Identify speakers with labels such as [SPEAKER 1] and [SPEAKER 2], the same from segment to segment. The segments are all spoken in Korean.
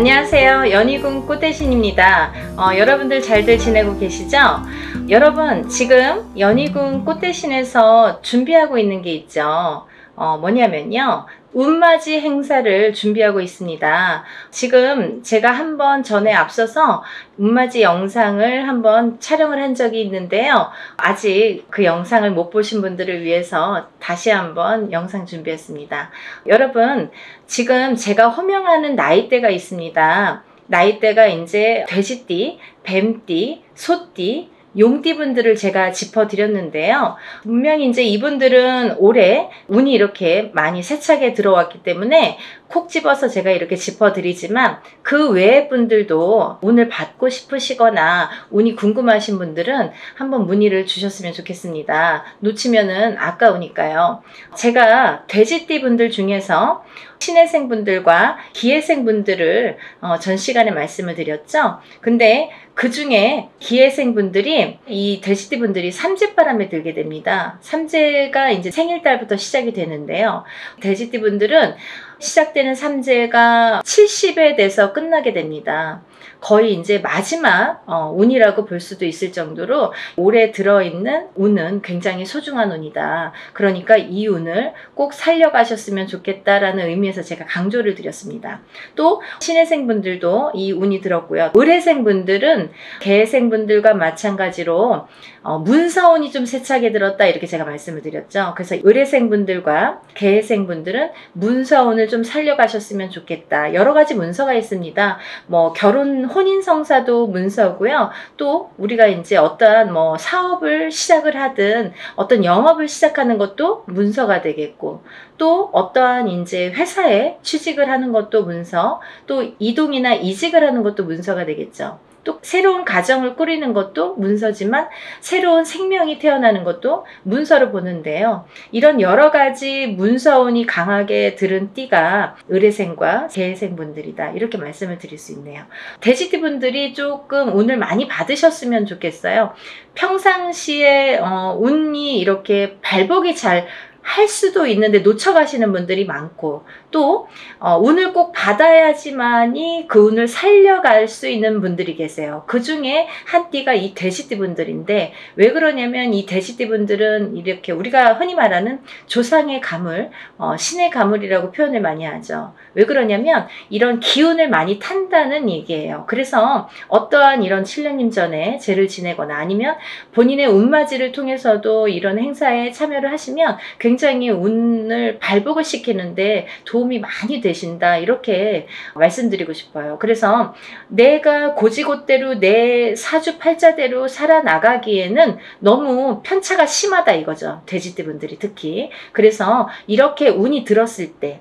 [SPEAKER 1] 안녕하세요. 연희궁 꽃대신입니다. 여러분들 잘들 지내고 계시죠? 여러분, 지금 연희궁 꽃대신에서 준비하고 있는 게 있죠. 뭐냐면요, 운맞이 행사를 준비하고 있습니다. 지금 제가 한번 전에 앞서서 운맞이 영상을 한번 촬영을 한 적이 있는데요. 아직 그 영상을 못 보신 분들을 위해서 다시 한번 영상 준비했습니다. 여러분, 지금 제가 호명하는 나이대가 있습니다. 나이대가 이제 돼지띠, 뱀띠, 소띠, 용띠 분들을 제가 짚어드렸는데요. 분명히 이제 이분들은 올해 운이 이렇게 많이 세차게 들어왔기 때문에 콕 집어서 제가 이렇게 짚어드리지만, 그 외의 분들도 운을 받고 싶으시거나 운이 궁금하신 분들은 한번 문의를 주셨으면 좋겠습니다. 놓치면은 아까우니까요. 제가 돼지띠 분들 중에서 신해생 분들과 기해생 분들을 전 시간에 말씀을 드렸죠. 근데 그 중에 기해생 분들이, 이 돼지띠 분들이 삼재바람에 들게 됩니다. 삼재가 이제 생일달부터 시작이 되는데요. 돼지띠 분들은 시작되는 삼재가 70에 돼서 끝나게 됩니다. 거의 이제 마지막 운이라고 볼 수도 있을 정도로 올해 들어있는 운은 굉장히 소중한 운이다. 그러니까 이 운을 꼭 살려가셨으면 좋겠다라는 의미에서 제가 강조를 드렸습니다. 또 신해생 분들도 이 운이 들었고요. 을해생 분들은 개해생 분들과 마찬가지로 문서운이 좀 세차게 들었다, 이렇게 제가 말씀을 드렸죠. 그래서 을해생 분들과 개해생 분들은 문서운을 좀 살려가셨으면 좋겠다. 여러 가지 문서가 있습니다. 뭐 결혼 혼인성사도 문서고요. 또 우리가 이제 어떠한 뭐 사업을 시작을 하든 어떤 영업을 시작하는 것도 문서가 되겠고, 또 어떠한 이제 회사에 취직을 하는 것도 문서, 또 이동이나 이직을 하는 것도 문서가 되겠죠. 또 새로운 가정을 꾸리는 것도 문서지만 새로운 생명이 태어나는 것도 문서로 보는데요. 이런 여러 가지 문서운이 강하게 들은 띠가 을해생과 개해생 분들이다, 이렇게 말씀을 드릴 수 있네요. 돼지띠 분들이 조금 운을 많이 받으셨으면 좋겠어요. 평상시에 운이 이렇게 발복이 잘 할 수도 있는데 놓쳐가시는 분들이 많고, 또 운을 꼭 받아야지만이 그 운을 살려갈 수 있는 분들이 계세요. 그 중에 한 띠가 이 돼지띠 분들인데, 왜 그러냐면 이 돼지띠 분들은 이렇게 우리가 흔히 말하는 조상의 가물, 신의 가물이라고 표현을 많이 하죠. 왜 그러냐면 이런 기운을 많이 탄다는 얘기예요. 그래서 어떠한 이런 칠령님 전에 제를 지내거나 아니면 본인의 운맞이를 통해서도 이런 행사에 참여를 하시면 굉장히 운을 발복을 시키는데 도움이 많이 되신다, 이렇게 말씀드리고 싶어요. 그래서 내가 고지고대로 내 사주팔자대로 살아나가기에는 너무 편차가 심하다, 이거죠. 돼지띠 분들이 특히. 그래서 이렇게 운이 들었을 때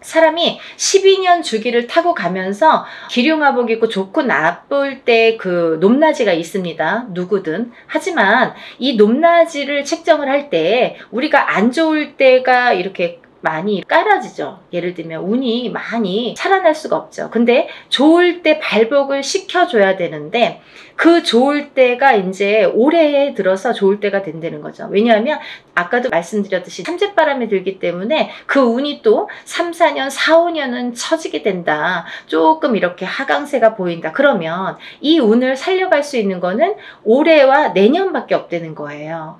[SPEAKER 1] 사람이 12년 주기를 타고 가면서 기륭화복 입고 좋고 나쁠 때 그 높낮이가 있습니다. 누구든. 하지만 이 높낮이를 책정을 할 때 우리가 안 좋을 때가 이렇게 많이 깔아지죠. 예를 들면 운이 많이 살아날 수가 없죠. 근데 좋을 때 발복을 시켜줘야 되는데, 그 좋을 때가 이제 올해에 들어서 좋을 때가 된다는 거죠. 왜냐하면 아까도 말씀드렸듯이 삼재바람이 들기 때문에 그 운이 또 3, 4년, 4, 5년은 처지게 된다. 조금 이렇게 하강세가 보인다. 그러면 이 운을 살려갈 수 있는 거는 올해와 내년밖에 없다는 거예요.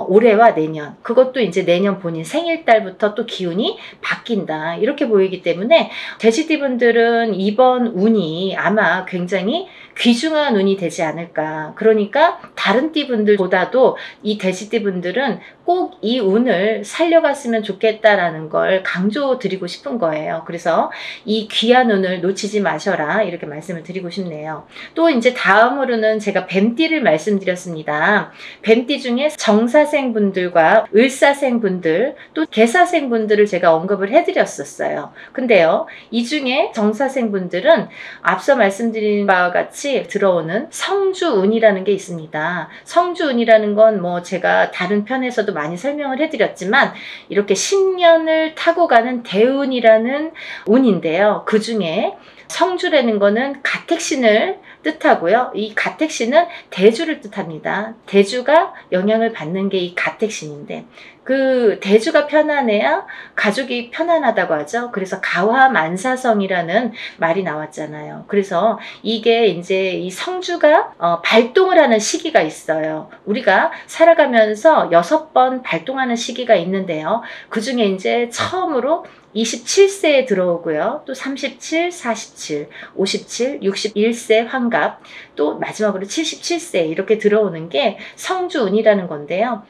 [SPEAKER 1] 올해와 내년, 그것도 이제 내년 본인 생일달부터 또 기운이 바뀐다, 이렇게 보이기 때문에 돼지띠 분들은 이번 운이 아마 굉장히 귀중한 운이 되지 않을까. 그러니까 다른 띠 분들보다도 이 돼지띠 분들은 꼭 이 운을 살려갔으면 좋겠다라는 걸 강조드리고 싶은 거예요. 그래서 이 귀한 운을 놓치지 마셔라, 이렇게 말씀을 드리고 싶네요. 또 이제 다음으로는 제가 뱀띠를 말씀드렸습니다. 뱀띠 중에 정사생 분들과 을사생 분들, 또 개사생 분들을 제가 언급을 해드렸었어요. 근데요, 이 중에 정사생 분들은 앞서 말씀드린 바와 같이 들어오는 성주운이라는 게 있습니다. 성주운이라는 건 뭐 제가 다른 편에서도 많이 설명을 해드렸지만, 이렇게 10년을 타고 가는 대운이라는 운인데요. 그 중에 성주라는 거는 가택신을 뜻하고요. 이 가택신은 대주를 뜻합니다. 대주가 영향을 받는 게 이 가택신인데, 그 대주가 편안해야 가족이 편안하다고 하죠. 그래서 가화만사성이라는 말이 나왔잖아요. 그래서 이게 이제 이 성주가 발동을 하는 시기가 있어요. 우리가 살아가면서 6번 발동하는 시기가 있는데요. 그 중에 이제 처음으로 27세에 들어오고요. 또 37, 47, 57, 61세 환갑, 또 마지막으로 77세 이렇게 들어오는 게 성주운이라는 건데요.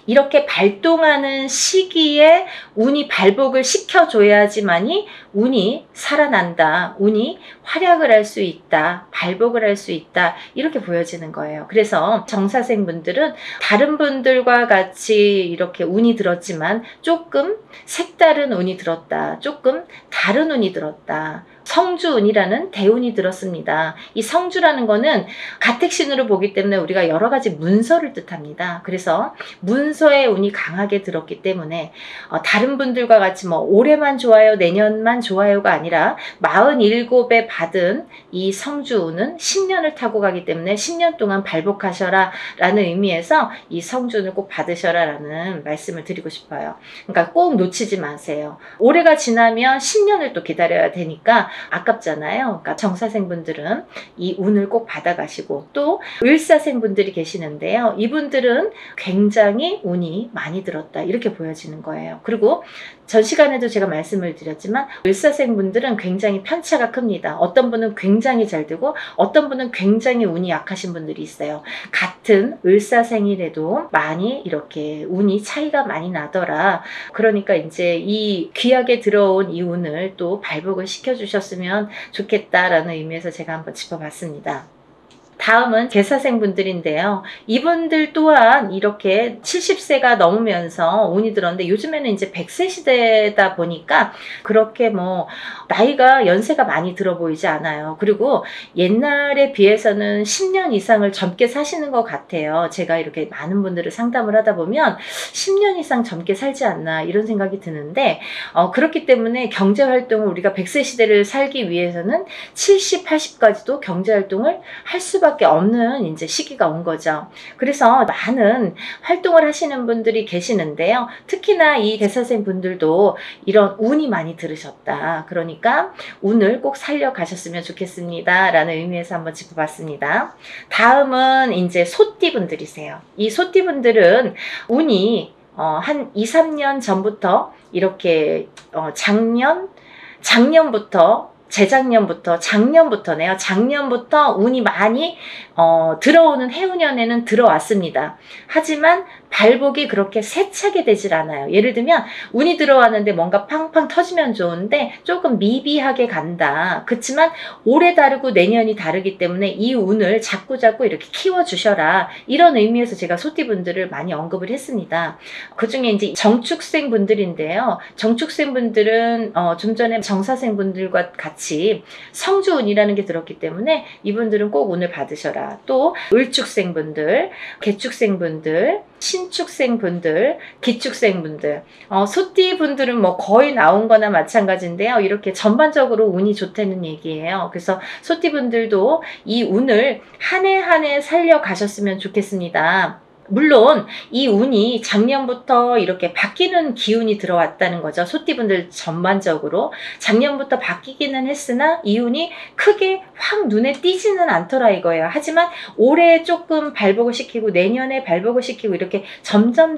[SPEAKER 1] 이렇게 발동하는 시기에 운이 발복을 시켜줘야지만이 운이 살아난다, 운이 활약을 할 수 있다, 발복을 할 수 있다, 이렇게 보여지는 거예요. 그래서 정사생 분들은 다른 분들과 같이 이렇게 운이 들었지만 조금 색다른 운이 들었다, 조금 다른 운이 들었다, 성주운이라는 대운이 들었습니다. 이 성주라는 거는 가택신으로 보기 때문에 우리가 여러 가지 문서를 뜻합니다. 그래서 문서의 운이 강하게 들었기 때문에 다른 분들과 같이 뭐 올해만 좋아요, 내년만 좋아요가 아니라 47에 받은 이 성주운은 10년을 타고 가기 때문에 10년 동안 발복하셔라 라는 의미에서 이 성주운을 꼭 받으셔라 라는 말씀을 드리고 싶어요. 그러니까 꼭 놓치지 마세요. 올해가 지나면 10년을 또 기다려야 되니까 아깝잖아요. 그러니까 정사생분들은 이 운을 꼭 받아가시고, 또 을사생분들이 계시는데요. 이분들은 굉장히 운이 많이 들었다, 이렇게 보여지는 거예요. 그리고 전 시간에도 제가 말씀을 드렸지만 을사생분들은 굉장히 편차가 큽니다. 어떤 분은 굉장히 잘 되고 어떤 분은 굉장히 운이 약하신 분들이 있어요. 같은 을사생이라도 많이 이렇게 운이 차이가 많이 나더라. 그러니까 이제 이 귀하게 들어온 이 운을 또 발복을 시켜주셨으면 좋겠다라는 의미에서 제가 한번 짚어봤습니다. 다음은 계사생분들인데요. 이분들 또한 이렇게 70세가 넘으면서 운이 들었는데, 요즘에는 이제 100세 시대다 보니까 그렇게 뭐 나이가 연세가 많이 들어 보이지 않아요. 그리고 옛날에 비해서는 10년 이상을 젊게 사시는 것 같아요. 제가 이렇게 많은 분들을 상담을 하다 보면 10년 이상 젊게 살지 않나 이런 생각이 드는데, 그렇기 때문에 경제활동을 우리가 100세 시대를 살기 위해서는 70, 80까지도 경제활동을 할 수밖에 없는 이제 시기가 온 거죠. 그래서 많은 활동을 하시는 분들이 계시는데요. 특히나 이 계사생 분들도 이런 운이 많이 들으셨다, 그러니까 운을 꼭 살려가셨으면 좋겠습니다 라는 의미에서 한번 짚어봤습니다. 다음은 이제 소띠 분들이세요. 이 소띠 분들은 운이 한 2, 3년 전부터 이렇게 작년부터네요. 작년부터 운이 많이 들어오는 해운년에는 들어왔습니다. 하지만 발복이 그렇게 세차게 되질 않아요. 예를 들면 운이 들어왔는데 뭔가 팡팡 터지면 좋은데 조금 미비하게 간다. 그렇지만 올해 다르고 내년이 다르기 때문에 이 운을 자꾸자꾸 이렇게 키워주셔라, 이런 의미에서 제가 소띠분들을 많이 언급을 했습니다. 그 중에 이제 정축생 분들인데요. 정축생 분들은 좀 전에 정사생 분들과 같이 성주운이라는 게 들었기 때문에 이분들은 꼭 운을 받으셔라. 또 을축생 분들, 개축생 분들, 신축생 분들, 기축생 분들, 소띠 분들은 뭐 거의 나온 거나 마찬가지인데요. 이렇게 전반적으로 운이 좋다는 얘기예요. 그래서 소띠 분들도 이 운을 한 해 한 해 살려 가셨으면 좋겠습니다. 물론 이 운이 작년부터 이렇게 바뀌는 기운이 들어왔다는 거죠. 소띠분들 전반적으로 작년부터 바뀌기는 했으나 이 운이 크게 확 눈에 띄지는 않더라 이거예요. 하지만 올해 조금 발복을 시키고 내년에 발복을 시키고 이렇게 점점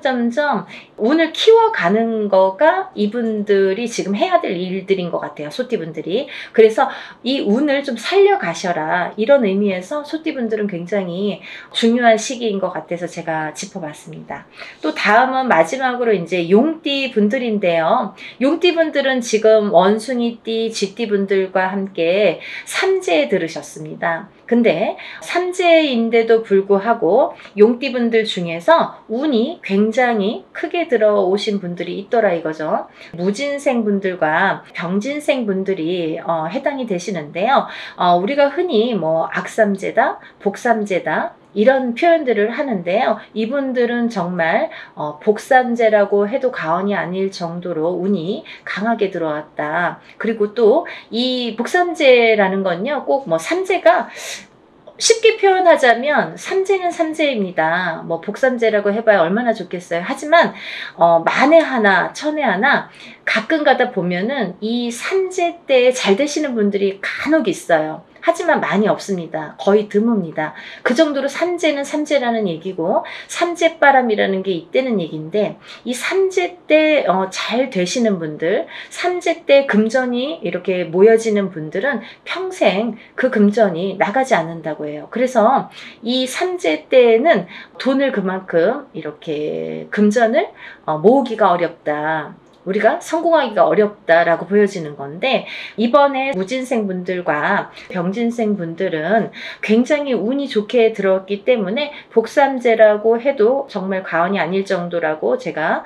[SPEAKER 1] 운을 키워가는 거가 이분들이 지금 해야 될 일들인 것 같아요. 소띠분들이. 그래서 이 운을 좀 살려가셔라, 이런 의미에서 소띠분들은 굉장히 중요한 시기인 것 같아서 제가 짚어봤습니다. 또 다음은 마지막으로 이제 용띠 분들인데요. 용띠 분들은 지금 원숭이띠, 쥐띠 분들과 함께 삼재에 들으셨습니다. 근데 삼재인데도 불구하고 용띠 분들 중에서 운이 굉장히 크게 들어오신 분들이 있더라 이거죠. 무진생 분들과 병진생 분들이 해당이 되시는데요. 우리가 흔히 뭐 악삼재다, 복삼재다 이런 표현들을 하는데요. 이분들은 정말 복삼재라고 해도 과언이 아닐 정도로 운이 강하게 들어왔다. 그리고 또 이 복삼재라는 건요, 꼭 뭐 삼재가 쉽게 표현하자면 삼재는 삼재입니다. 뭐 복삼재라고 해봐야 얼마나 좋겠어요. 하지만 만에 하나 천에 하나 가끔 가다 보면은 이 삼재 때 잘 되시는 분들이 간혹 있어요. 하지만 많이 없습니다. 거의 드뭅니다. 그 정도로 삼재는 삼재라는 얘기고 삼재바람이라는 게 있다는 얘기인데, 이 삼재 때 잘 되시는 분들, 삼재 때 금전이 이렇게 모여지는 분들은 평생 그 금전이 나가지 않는다고 해요. 그래서 이 삼재 때에는 돈을 그만큼 이렇게 금전을 모으기가 어렵다. 우리가 성공하기가 어렵다라고 보여지는 건데, 이번에 무진생 분들과 병진생 분들은 굉장히 운이 좋게 들어왔기 때문에 복삼재라고 해도 정말 과언이 아닐 정도라고 제가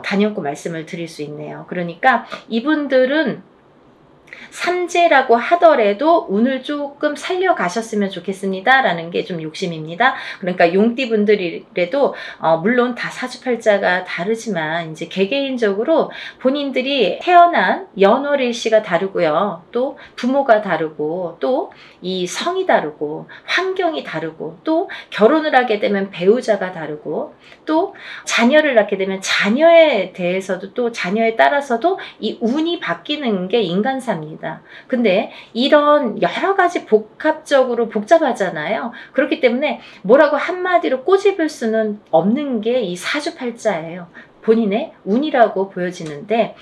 [SPEAKER 1] 단연코 말씀을 드릴 수 있네요. 그러니까 이분들은 삼재라고 하더라도 운을 조금 살려가셨으면 좋겠습니다 라는 게 좀 욕심입니다. 그러니까 용띠 분들이라도 물론 다 사주팔자가 다르지만 이제 개개인적으로 본인들이 태어난 연월일시가 다르고요, 또 부모가 다르고, 또 이 성이 다르고, 환경이 다르고, 또 결혼을 하게 되면 배우자가 다르고, 또 자녀를 낳게 되면 자녀에 대해서도, 또 자녀에 따라서도 이 운이 바뀌는 게 인간사입니다. 근데 이런 여러 가지 복합적으로 복잡하잖아요. 그렇기 때문에 뭐라고 한마디로 꼬집을 수는 없는 게 이 사주팔자예요. 본인의 운이라고 보여지는데,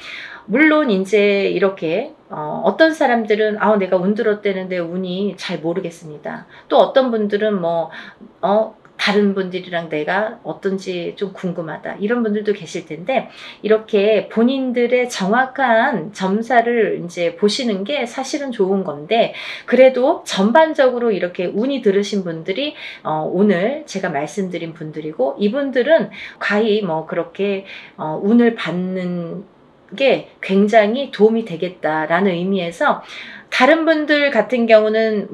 [SPEAKER 1] 물론 이제 이렇게 어떤 사람들은 내가 운 들었대는데 운이 잘 모르겠습니다. 또 어떤 분들은 다른 분들이랑 내가 어떤지 좀 궁금하다, 이런 분들도 계실 텐데, 이렇게 본인들의 정확한 점사를 이제 보시는 게 사실은 좋은 건데, 그래도 전반적으로 이렇게 운이 들으신 분들이 오늘 제가 말씀드린 분들이고, 이분들은 과히 그렇게 운을 받는 게 굉장히 도움이 되겠다라는 의미에서, 다른 분들 같은 경우는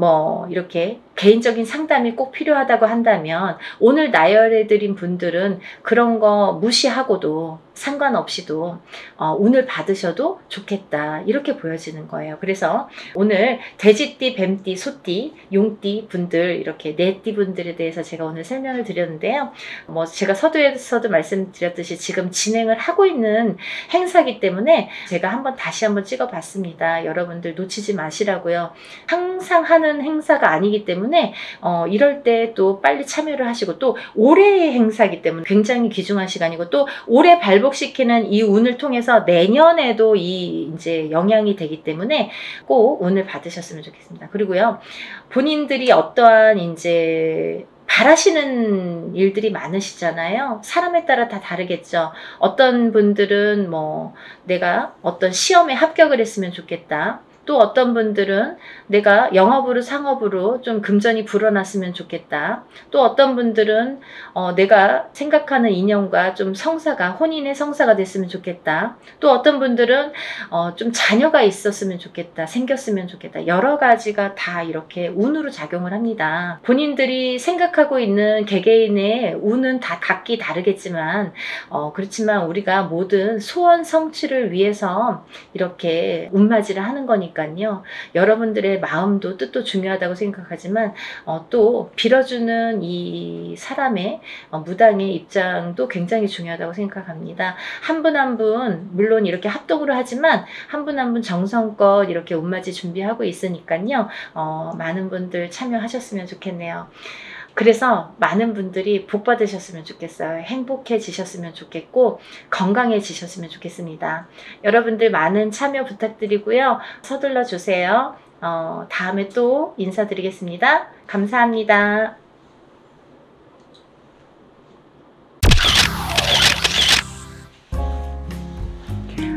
[SPEAKER 1] 이렇게 개인적인 상담이 꼭 필요하다고 한다면, 오늘 나열해드린 분들은 그런 거 무시하고도 상관없이도 운을 받으셔도 좋겠다, 이렇게 보여지는 거예요. 그래서 오늘 돼지띠, 뱀띠, 소띠, 용띠 분들, 이렇게 네 띠 분들에 대해서 제가 오늘 설명을 드렸는데요. 제가 서두에서도 말씀드렸듯이 지금 진행을 하고 있는 행사이기 때문에 제가 다시 한번 찍어봤습니다. 여러분들 놓치지 마시라고요. 항상 하는 행사가 아니기 때문에 이럴 때 또 빨리 참여를 하시고, 또 올해의 행사이기 때문에 굉장히 귀중한 시간이고, 또 올해 발복시키는 이 운을 통해서 내년에도 이제 영향이 되기 때문에 꼭 운을 받으셨으면 좋겠습니다. 그리고요, 본인들이 어떠한 이제 바라시는 일들이 많으시잖아요. 사람에 따라 다 다르겠죠. 어떤 분들은 내가 어떤 시험에 합격을 했으면 좋겠다. 또 어떤 분들은 내가 영업으로 상업으로 좀 금전이 불어났으면 좋겠다. 또 어떤 분들은 내가 생각하는 인연과 좀 성사가, 혼인의 성사가 됐으면 좋겠다. 또 어떤 분들은 좀 자녀가 있었으면 좋겠다, 생겼으면 좋겠다. 여러 가지가 다 이렇게 운으로 작용을 합니다. 본인들이 생각하고 있는 개개인의 운은 다 각기 다르겠지만, 그렇지만 우리가 모든 소원 성취를 위해서 이렇게 운맞이를 하는 거니까 여러분들의 마음도 뜻도 중요하다고 생각하지만, 또 빌어주는 이 사람의 무당의 입장도 굉장히 중요하다고 생각합니다. 한 분 한 분 물론 이렇게 합동으로 하지만 한 분 한 분 정성껏 이렇게 운맞이 준비하고 있으니까요. 많은 분들 참여하셨으면 좋겠네요. 그래서 많은 분들이 복 받으셨으면 좋겠어요. 행복해지셨으면 좋겠고, 건강해지셨으면 좋겠습니다. 여러분들 많은 참여 부탁드리고요. 서둘러 주세요. 다음에 또 인사드리겠습니다. 감사합니다.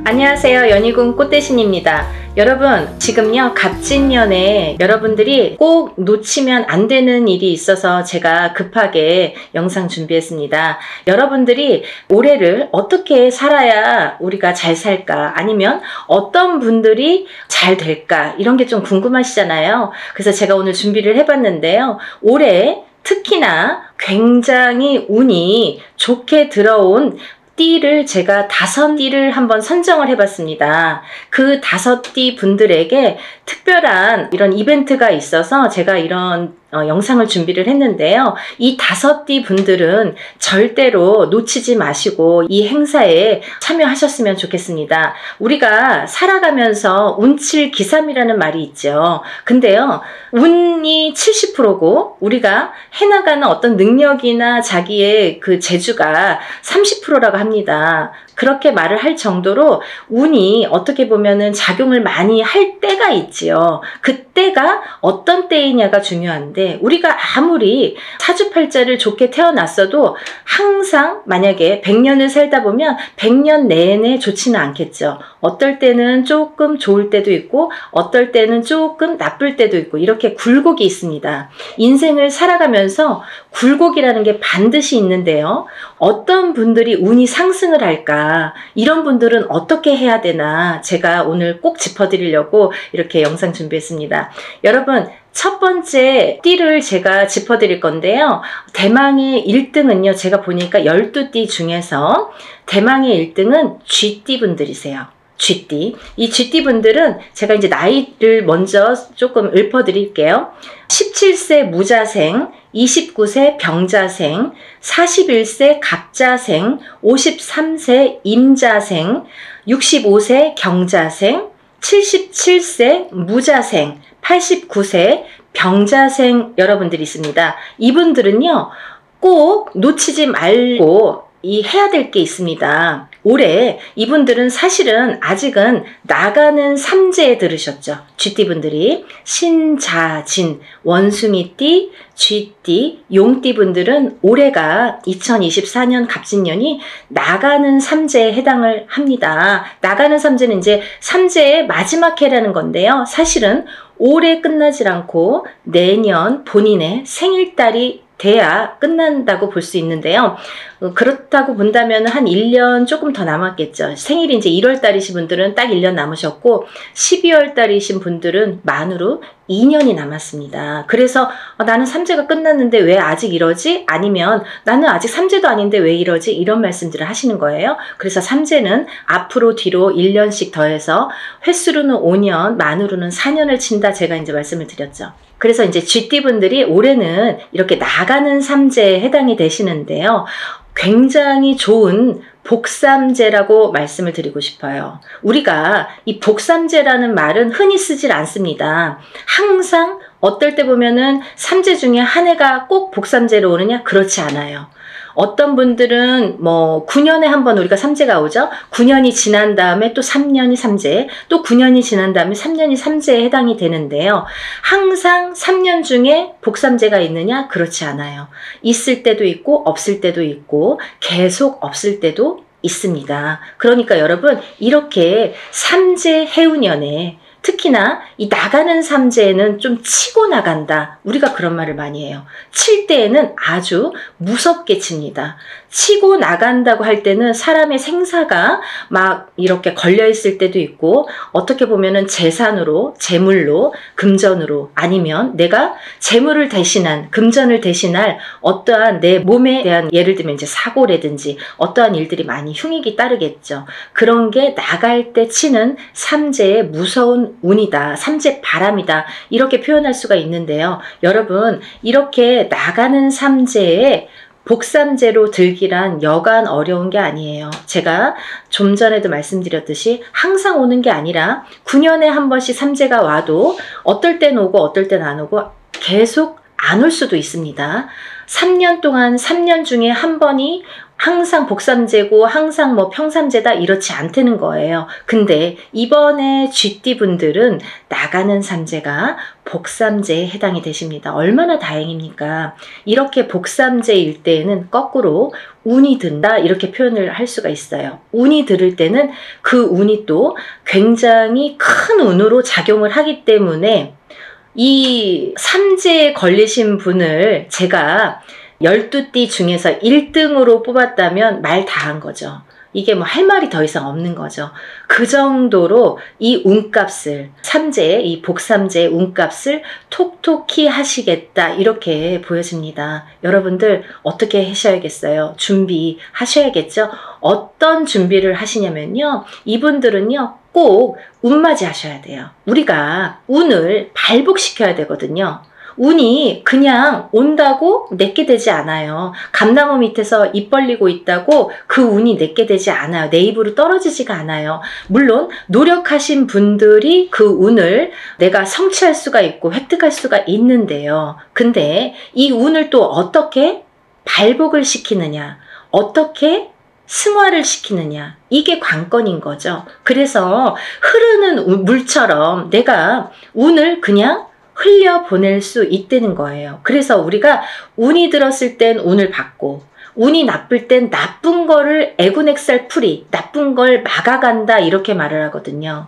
[SPEAKER 1] 안녕하세요. 연희궁 꽃대신입니다. 여러분, 지금요 갑진년에 여러분들이 꼭 놓치면 안 되는 일이 있어서 제가 급하게 영상 준비했습니다. 여러분들이 올해를 어떻게 살아야 우리가 잘 살까, 아니면 어떤 분들이 잘 될까, 이런 게 좀 궁금하시잖아요. 그래서 제가 오늘 준비를 해봤는데요. 올해 특히나 굉장히 운이 좋게 들어온 띠를 제가 5띠를 한번 선정을 해봤습니다. 그 5띠 분들에게 특별한 이런 이벤트가 있어서 제가 이런 영상을 준비를 했는데요. 이 5띠 분들은 절대로 놓치지 마시고 이 행사에 참여하셨으면 좋겠습니다. 우리가 살아가면서 운칠기삼이라는 말이 있죠. 근데요, 운이 70%고 우리가 해나가는 어떤 능력이나 자기의 그 재주가 30%라고 합니다. 그렇게 말을 할 정도로 운이 어떻게 보면은 작용을 많이 할 때가 있지요. 그때가 어떤 때이냐가 중요한데, 우리가 아무리 사주팔자를 좋게 태어났어도 항상 만약에 100년을 살다 보면 100년 내내 좋지는 않겠죠. 어떨 때는 조금 좋을 때도 있고 어떨 때는 조금 나쁠 때도 있고, 이렇게 굴곡이 있습니다. 인생을 살아가면서 굴곡이라는 게 반드시 있는데요. 어떤 분들이 운이 상승을 할까? 이런 분들은 어떻게 해야 되나? 제가 오늘 꼭 짚어드리려고 이렇게 영상 준비했습니다. 여러분, 첫 번째 띠를 제가 짚어드릴 건데요. 대망의 1등은요. 제가 보니까 12띠 중에서 대망의 1등은 쥐띠 분들이세요. 쥐띠. 이 쥐띠 분들은 제가 이제 나이를 먼저 조금 읊어드릴게요. 17세 무자생, 29세 병자생, 41세 갑자생, 53세 임자생, 65세 경자생, 77세 무자생, 89세 병자생 여러분들이 있습니다. 이분들은요, 꼭 놓치지 말고 해야 될 게 있습니다. 올해 이분들은 사실은 아직은 나가는 삼재에 들으셨죠. 쥐띠분들이 신자진, 원숭이띠, 쥐띠, 용띠 분들은 올해가 2024년 갑진년이 나가는 삼재에 해당을 합니다. 나가는 삼재는 이제 삼재의 마지막 해라는 건데요. 사실은 올해 끝나질 않고 내년 본인의 생일달이 돼야 끝난다고 볼 수 있는데요. 그렇다고 본다면 한 1년 조금 더 남았겠죠. 생일이 이제 1월 달이신 분들은 딱 1년 남으셨고, 12월 달이신 분들은 만으로 2년이 남았습니다. 그래서 나는 삼재가 끝났는데 왜 아직 이러지? 아니면 나는 아직 삼재도 아닌데 왜 이러지? 이런 말씀들을 하시는 거예요. 그래서 삼재는 앞으로 뒤로 1년씩 더해서 횟수로는 5년, 만으로는 4년을 친다, 제가 이제 말씀을 드렸죠. 그래서 이제 쥐띠분들이 올해는 이렇게 나가는 삼재에 해당이 되시는데요. 굉장히 좋은 복삼재라고 말씀을 드리고 싶어요. 우리가 이 복삼재라는 말은 흔히 쓰질 않습니다. 항상 어떨 때 보면은 삼재 중에 한 해가 꼭 복삼재로 오느냐? 그렇지 않아요. 어떤 분들은 뭐 9년에 한 번 우리가 삼재가 오죠. 9년이 지난 다음에 또 3년이 삼재, 또 9년이 지난 다음에 3년이 삼재에 해당이 되는데요. 항상 3년 중에 복삼재가 있느냐? 그렇지 않아요. 있을 때도 있고 없을 때도 있고 계속 없을 때도 있습니다. 그러니까 여러분, 이렇게 삼재 해운년에 특히나 이 나가는 삼재에는 좀 치고 나간다. 우리가 그런 말을 많이 해요. 칠 때에는 아주 무섭게 칩니다. 치고 나간다고 할 때는 사람의 생사가 막 이렇게 걸려 있을 때도 있고, 어떻게 보면은 재산으로, 재물로, 금전으로, 아니면 내가 재물을 대신한, 금전을 대신할 어떠한 내 몸에 대한, 예를 들면 이제 사고라든지 어떠한 일들이 많이 흉익이 따르겠죠. 그런 게 나갈 때 치는 삼재의 무서운 운이다, 삼재 바람이다, 이렇게 표현할 수가 있는데요. 여러분, 이렇게 나가는 삼재에 복삼재로 들기란 여간 어려운 게 아니에요. 제가 좀 전에도 말씀드렸듯이 항상 오는 게 아니라 9년에 한 번씩 삼재가 와도 어떨 땐 오고 어떨 땐 안 오고 계속 안 올 수도 있습니다. 3년 동안 3년 중에 한 번이 항상 복삼재고 항상 뭐 평삼재다, 이렇지 않다는 거예요. 근데 이번에 쥐띠 분들은 나가는 삼재가 복삼재에 해당이 되십니다. 얼마나 다행입니까? 이렇게 복삼재일 때에는 거꾸로 운이 든다, 이렇게 표현을 할 수가 있어요. 운이 들을 때는 그 운이 또 굉장히 큰 운으로 작용을 하기 때문에 이 삼재에 걸리신 분을 제가 12띠 중에서 1등으로 뽑았다면 말 다 한 거죠. 이게 뭐 할 말이 더 이상 없는 거죠. 그 정도로 이 운값을, 삼재의 이 복삼재의 운값을 톡톡히 하시겠다, 이렇게 보여집니다. 여러분들 어떻게 하셔야겠어요? 준비하셔야겠죠? 어떤 준비를 하시냐면요, 이분들은요 꼭 운맞이 하셔야 돼요. 우리가 운을 발복시켜야 되거든요. 운이 그냥 온다고 내게 되지 않아요. 감나무 밑에서 입 벌리고 있다고 그 운이 내게 되지 않아요. 내 입으로 떨어지지가 않아요. 물론 노력하신 분들이 그 운을 내가 성취할 수가 있고 획득할 수가 있는데요. 근데 이 운을 또 어떻게 발복을 시키느냐, 어떻게 승화를 시키느냐, 이게 관건인 거죠. 그래서 흐르는 물처럼 내가 운을 그냥 흘려보낼 수 있다는 거예요. 그래서 우리가 운이 들었을 땐 운을 받고, 운이 나쁠 땐 나쁜 거를 애군액살풀이, 나쁜 걸 막아간다, 이렇게 말을 하거든요.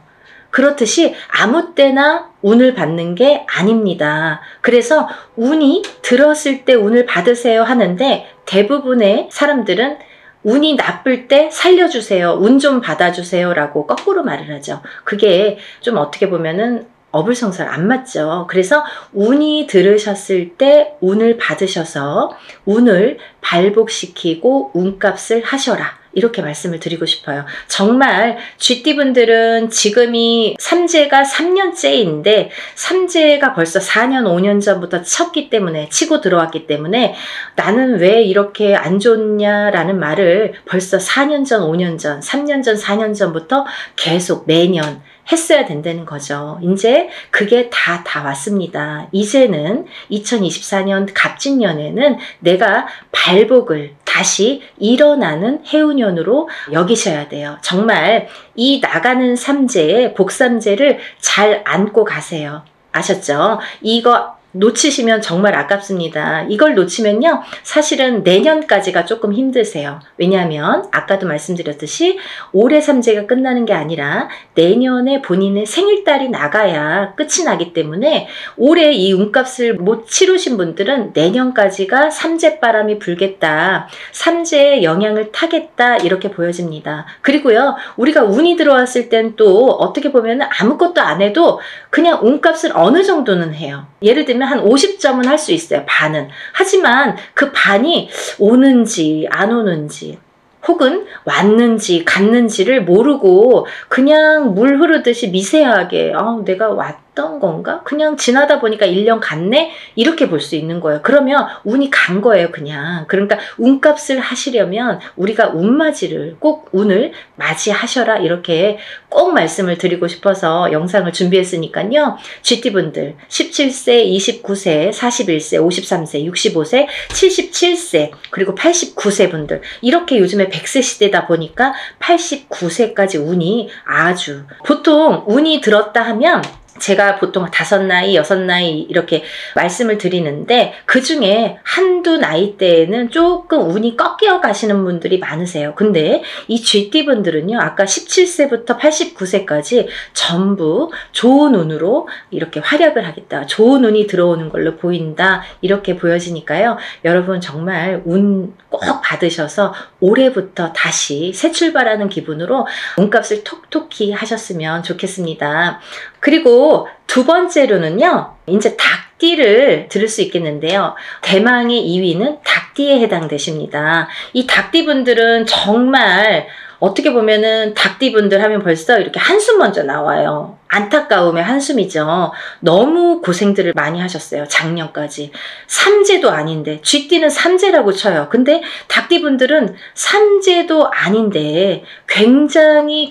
[SPEAKER 1] 그렇듯이 아무 때나 운을 받는 게 아닙니다. 그래서 운이 들었을 때 운을 받으세요 하는데, 대부분의 사람들은 운이 나쁠 때 살려주세요, 운 좀 받아주세요 라고 거꾸로 말을 하죠. 그게 좀 어떻게 보면은 어불성설 안 맞죠. 그래서 운이 들으셨을 때 운을 받으셔서 운을 발복시키고 운값을 하셔라, 이렇게 말씀을 드리고 싶어요. 정말 쥐띠분들은 지금이 삼재가 3년째인데 삼재가 벌써 4년 5년 전부터 쳤기 때문에, 치고 들어왔기 때문에 나는 왜 이렇게 안 좋냐라는 말을 벌써 4년 전 5년 전 3년 전 4년 전부터 계속 매년 했어야 된다는 거죠. 이제 그게 다 왔습니다. 이제는 2024년 갑진년에는 내가 발복을 다시 일어나는 해운년으로 여기셔야 돼요. 정말 이 나가는 삼재의 복삼재를 잘 안고 가세요. 아셨죠? 이거 놓치시면 정말 아깝습니다. 이걸 놓치면요, 사실은 내년까지가 조금 힘드세요. 왜냐하면 아까도 말씀드렸듯이 올해 삼재가 끝나는 게 아니라 내년에 본인의 생일달이 나가야 끝이 나기 때문에 올해 이 운값을 못 치르신 분들은 내년까지가 삼재바람이 불겠다, 삼재의 영향을 타겠다, 이렇게 보여집니다. 그리고요, 우리가 운이 들어왔을 땐 또 어떻게 보면 아무것도 안 해도 그냥 운값을 어느 정도는 해요. 예를 들면 한 50점은 할 수 있어요. 반은. 하지만 그 반이 오는지 안 오는지, 혹은 왔는지 갔는지를 모르고 그냥 물 흐르듯이 미세하게 내가 왔던 건가? 그냥 지나다 보니까 1년 갔네? 이렇게 볼 수 있는 거예요. 그러면 운이 간 거예요, 그냥. 그러니까 운값을 하시려면 우리가 운맞이를, 꼭 운을 맞이하셔라, 이렇게 꼭 말씀을 드리고 싶어서 영상을 준비했으니까요. 쥐띠분들 17세, 29세, 41세, 53세, 65세, 77세, 그리고 89세 분들, 이렇게 요즘에 100세 시대다 보니까 89세까지 운이 아주, 보통 운이 들었다 하면 제가 보통 5나이, 6나이 이렇게 말씀을 드리는데, 그 중에 한두 나이대에는 조금 운이 꺾여 가시는 분들이 많으세요. 근데 이 쥐띠분들은요, 아까 17세부터 89세까지 전부 좋은 운으로 이렇게 활약을 하겠다, 좋은 운이 들어오는 걸로 보인다, 이렇게 보여지니까요. 여러분 정말 운 꼭 받으셔서 올해부터 다시 새 출발하는 기분으로 운값을 톡톡히 하셨으면 좋겠습니다. 그리고 두 번째로는요, 이제 닭띠를 들을 수 있겠는데요. 대망의 2위는 닭띠에 해당되십니다. 이 닭띠분들은 정말 어떻게 보면은 닭띠분들 하면 벌써 이렇게 한숨 먼저 나와요. 안타까움의 한숨이죠. 너무 고생들을 많이 하셨어요. 작년까지. 삼재도 아닌데, 쥐띠는 삼재라고 쳐요. 근데 닭띠분들은 삼재도 아닌데 굉장히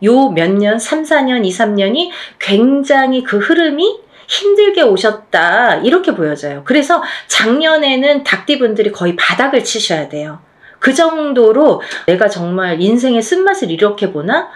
[SPEAKER 1] 요 몇 년, 3, 4년, 2, 3년이 굉장히 그 흐름이 힘들게 오셨다, 이렇게 보여져요. 그래서 작년에는 닭띠분들이 거의 바닥을 치셔야 돼요. 그 정도로 내가 정말 인생의 쓴맛을 이렇게 보나?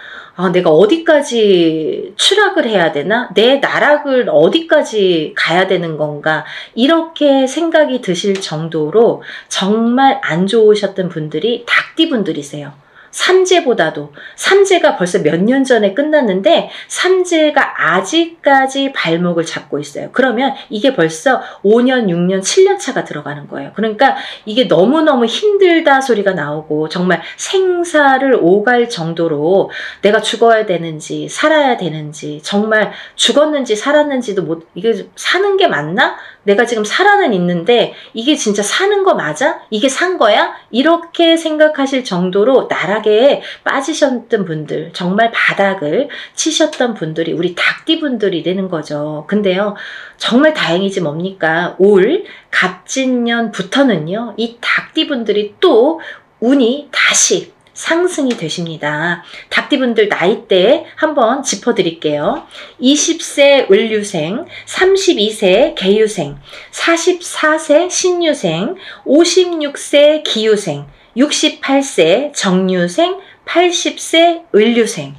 [SPEAKER 1] 내가 어디까지 추락을 해야 되나? 내 나락을 어디까지 가야 되는 건가? 이렇게 생각이 드실 정도로 정말 안 좋으셨던 분들이 닭띠분들이세요. 삼재보다도, 삼재가 벌써 몇 년 전에 끝났는데 삼재가 아직까지 발목을 잡고 있어요. 그러면 이게 벌써 5년, 6년, 7년 차가 들어가는 거예요. 그러니까 이게 너무너무 힘들다 소리가 나오고, 정말 생사를 오갈 정도로 내가 죽어야 되는지 살아야 되는지, 정말 죽었는지 살았는지도 이게 사는 게 맞나? 내가 지금 살아는 있는데 이게 진짜 사는 거 맞아? 이게 산 거야? 이렇게 생각하실 정도로 나락에 빠지셨던 분들, 정말 바닥을 치셨던 분들이 우리 닭띠분들이 되는 거죠. 근데요, 정말 다행이지 뭡니까? 올 갑진년부터는요, 이 닭띠분들이 또 운이 다시 상승이 되십니다. 닭띠분들 나이대 한번 짚어드릴게요. 20세 을류생, 32세 개유생, 44세 신유생, 56세 기유생, 68세 정유생, 80세 을류생.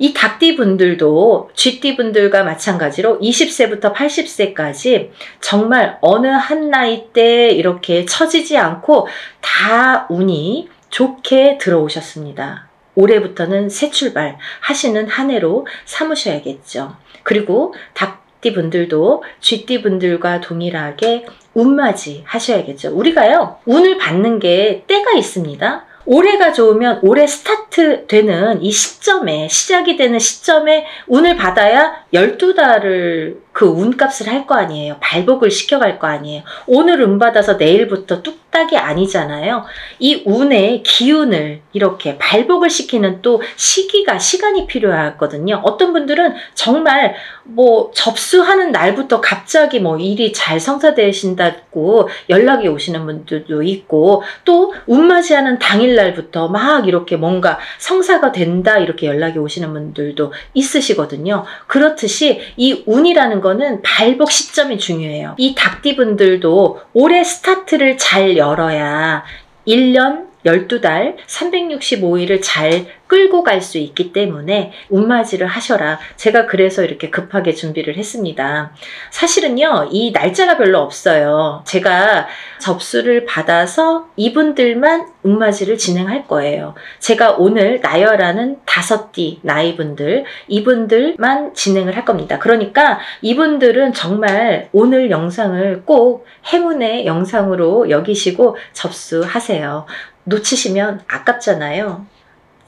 [SPEAKER 1] 이 닭띠분들도 쥐띠분들과 마찬가지로 20세부터 80세까지 정말 어느 한 나이대 이렇게 처지지 않고 다 운이 좋게 들어오셨습니다. 올해부터는 새 출발 하시는 한 해로 삼으셔야겠죠. 그리고 닭띠분들도 쥐띠분들과 동일하게 운맞이 하셔야겠죠. 우리가요, 운을 받는 게 때가 있습니다. 올해가 좋으면 올해 스타트 되는 이 시점에, 시작이 되는 시점에 운을 받아야 12달을 그 운값을 할 거 아니에요. 발복을 시켜갈 거 아니에요. 오늘 운 받아서 내일부터 뚝딱이 아니잖아요. 이 운의 기운을 이렇게 발복을 시키는 또 시간이 필요하거든요. 어떤 분들은 정말 뭐 접수하는 날부터 갑자기 뭐 일이 잘 성사되신다고 연락이 오시는 분들도 있고, 또 운맞이하는 당일날부터 막 이렇게 뭔가 성사가 된다 이렇게 연락이 오시는 분들도 있으시거든요. 그렇듯이 이 운이라는 거는 발복 시점이 중요해요. 이 닭띠분들도 올해 스타트를 잘 열어야 1년 12달 365일을 잘 끌고 갈 수 있기 때문에 운맞이를 하셔라. 제가 그래서 이렇게 급하게 준비를 했습니다. 사실은요, 이 날짜가 별로 없어요. 제가 접수를 받아서 이분들만 운맞이를 진행할 거예요. 제가 오늘 나열하는 5띠 나이분들, 이분들만 진행을 할 겁니다. 그러니까 이분들은 정말 오늘 영상을 꼭 행운의 영상으로 여기시고 접수하세요. 놓치시면 아깝잖아요.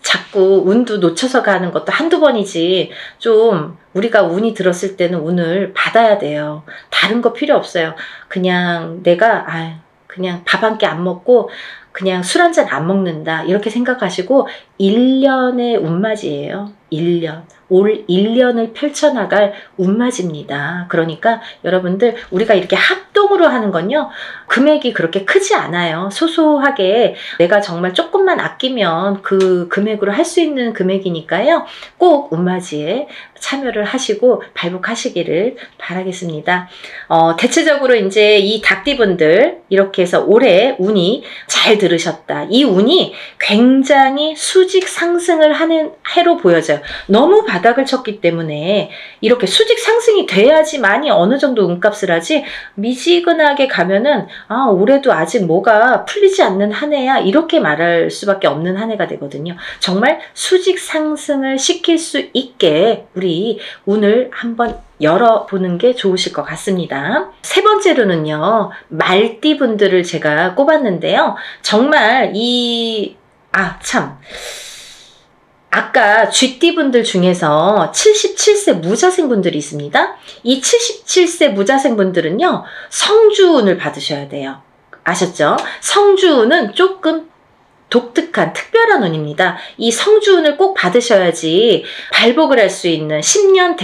[SPEAKER 1] 자꾸 운도 놓쳐서 가는 것도 한두 번이지, 좀 우리가 운이 들었을 때는 운을 받아야 돼요. 다른 거 필요 없어요. 그냥 내가 그냥 밥 한 끼 안 먹고 그냥 술 한 잔 안 먹는다 이렇게 생각하시고 1년의 운맞이에요. 1년. 올 1년을 펼쳐나갈 운맞이입니다. 그러니까 여러분들, 우리가 이렇게 합동으로 하는 건요, 금액이 그렇게 크지 않아요. 소소하게 내가 정말 조금만 아끼면 그 금액으로 할 수 있는 금액이니까요. 꼭 운맞이에 참여를 하시고 발복하시기를 바라겠습니다. 대체적으로 이제 이 닭띠분들 이렇게 해서 올해 운이 잘 들으셨다. 이 운이 굉장히 수직 상승을 하는 해로 보여져요. 너무 바닥을 쳤기 때문에 이렇게 수직 상승이 돼야지만이 어느 정도 운값을 하지, 미지근하게 가면은 올해도 아직 뭐가 풀리지 않는 한 해야 이렇게 말할 수밖에 없는 한 해가 되거든요. 정말 수직 상승을 시킬 수 있게 우리 운을 한번 열어보는 게 좋으실 것 같습니다. 세 번째로는요, 말띠분들을 제가 꼽았는데요. 정말 아까 쥐띠분들 중에서 77세 무자생분들이 있습니다. 이 77세 무자생분들은요, 성주운을 받으셔야 돼요. 아셨죠? 성주운은 조금 독특한 특별한 운입니다. 이 성주운을 꼭 받으셔야지 발복을 할 수 있는 10년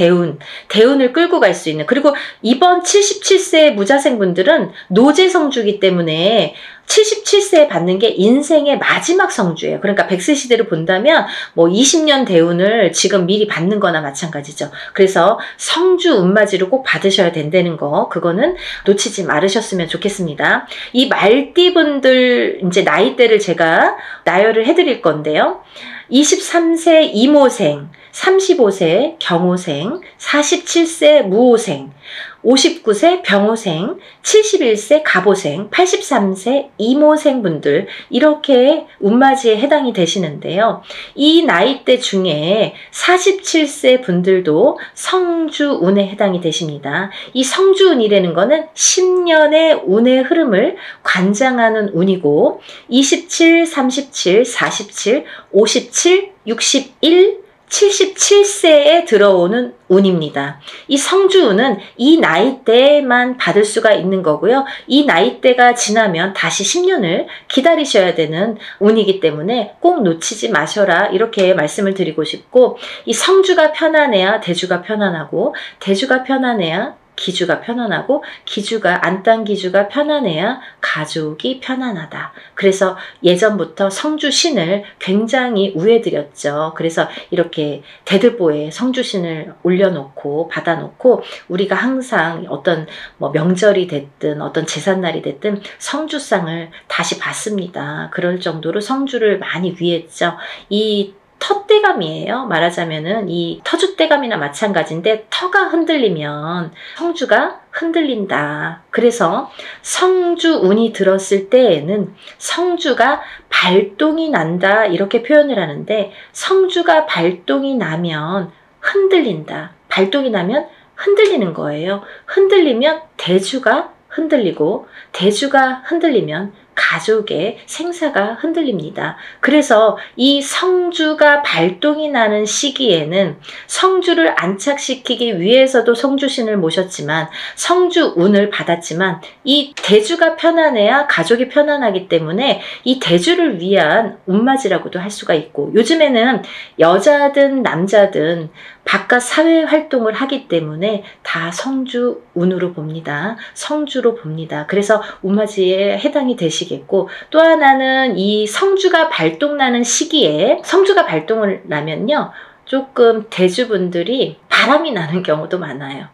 [SPEAKER 1] 대운을 끌고 갈 수 있는, 그리고 이번 77세 무자생분들은 노제성주이기 때문에 77세에 받는 게 인생의 마지막 성주예요. 그러니까 백세시대로 본다면 뭐 20년 대운을 지금 미리 받는 거나 마찬가지죠. 그래서 성주 운맞이를 꼭 받으셔야 된다는 거, 그거는 놓치지 말으셨으면 좋겠습니다. 이 말띠분들 이제 나이대를 제가 나열을 해드릴 건데요. 23세 이모생, 35세 경호생, 47세 무호생, 59세 병호생, 71세 갑오생, 83세 이모생 분들, 이렇게 운맞이에 해당이 되시는데요. 이 나이대 중에 47세 분들도 성주운에 해당이 되십니다. 이 성주운이라는 거는 10년의 운의 흐름을 관장하는 운이고, 27, 37, 47, 57, 61, 77세에 들어오는 운입니다. 이 성주운은 이 나이대에만 받을 수가 있는 거고요. 이 나이대가 지나면 다시 10년을 기다리셔야 되는 운이기 때문에 꼭 놓치지 마셔라 이렇게 말씀을 드리고 싶고, 이 성주가 편안해야 대주가 편안하고, 대주가 편안해야 기주가 편안하고, 기주가 안딴기주가 편안해야 가족이 편안하다. 그래서 예전부터 성주신을 굉장히 우애드렸죠. 그래서 이렇게 대들보에 성주신을 올려놓고 받아놓고 우리가 항상 어떤 명절이 됐든 어떤 제삿날이 됐든 성주상을 다시 받습니다. 그럴 정도로 성주를 많이 위했죠. 이 터대감이에요. 말하자면은 이 터줏대감이나 마찬가지인데, 터가 흔들리면 성주가 흔들린다. 그래서 성주운이 들었을 때에는 성주가 발동이 난다 이렇게 표현을 하는데, 성주가 발동이 나면 흔들린다. 발동이 나면 흔들리는 거예요. 흔들리면 대주가 흔들리고, 대주가 흔들리면 가족의 생사가 흔들립니다. 그래서 이 성주가 발동이 나는 시기에는 성주를 안착시키기 위해서도 성주신을 모셨지만, 성주운을 받았지만, 이 대주가 편안해야 가족이 편안하기 때문에 이 대주를 위한 운맞이라고도 할 수가 있고, 요즘에는 여자든 남자든 바깥 사회 활동을 하기 때문에 다 성주운으로 봅니다. 성주로 봅니다. 그래서 운맞이에 해당이 되시겠고, 또 하나는 이 성주가 발동나는 시기에, 성주가 발동을 나면요 조금 대주분들이 바람이 나는 경우도 많아요.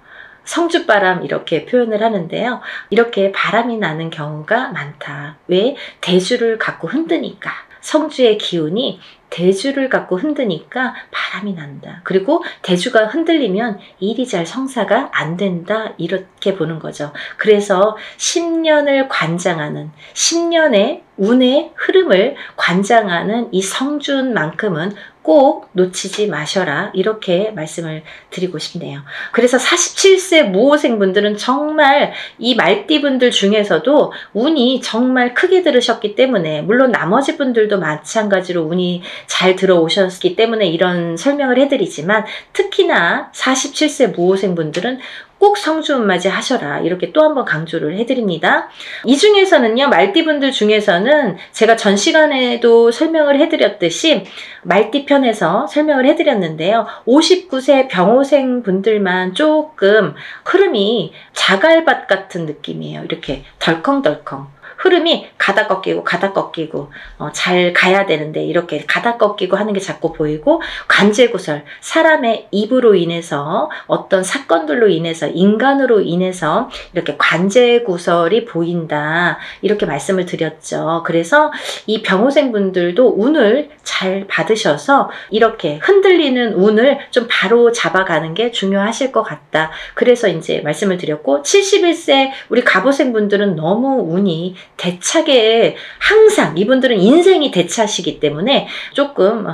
[SPEAKER 1] 성주바람 이렇게 표현을 하는데요. 이렇게 바람이 나는 경우가 많다. 왜? 대주를 갖고 흔드니까. 성주의 기운이 대주를 갖고 흔드니까 바람이 난다. 그리고 대주가 흔들리면 일이 잘 성사가 안 된다 이렇게 보는 거죠. 그래서 10년을 관장하는, 10년의 운의 흐름을 관장하는 이 성주운만큼은 꼭 놓치지 마셔라 이렇게 말씀을 드리고 싶네요. 그래서 47세 무호생분들은 정말 이 말띠분들 중에서도 운이 정말 크게 들으셨기 때문에, 물론 나머지 분들도 마찬가지로 운이 잘 들어오셨기 때문에 이런 설명을 해드리지만, 특히나 47세 무호생분들은 꼭 성주운맞이 하셔라 이렇게 또 한 번 강조를 해드립니다. 이 중에서는요, 말띠분들 중에서는 제가 전 시간에도 설명을 해드렸듯이 말띠 편에서 설명을 해드렸는데요, 59세 병호생 분들만 조금 흐름이 자갈밭 같은 느낌이에요. 이렇게 덜컹덜컹 흐름이 가다 꺾이고 가다 꺾이고 잘 가야 되는데 이렇게 가다 꺾이고 하는 게 자꾸 보이고, 관제구설, 사람의 입으로 인해서 어떤 사건들로 인해서, 인간으로 인해서 이렇게 관제구설이 보인다 이렇게 말씀을 드렸죠. 그래서 이 병호생분들도 운을 잘 받으셔서 이렇게 흔들리는 운을 좀 바로 잡아가는 게 중요하실 것 같다. 그래서 이제 말씀을 드렸고, 71세 우리 갑오생분들은 너무 운이 대차게, 항상 이분들은 인생이 대차시기 때문에 조금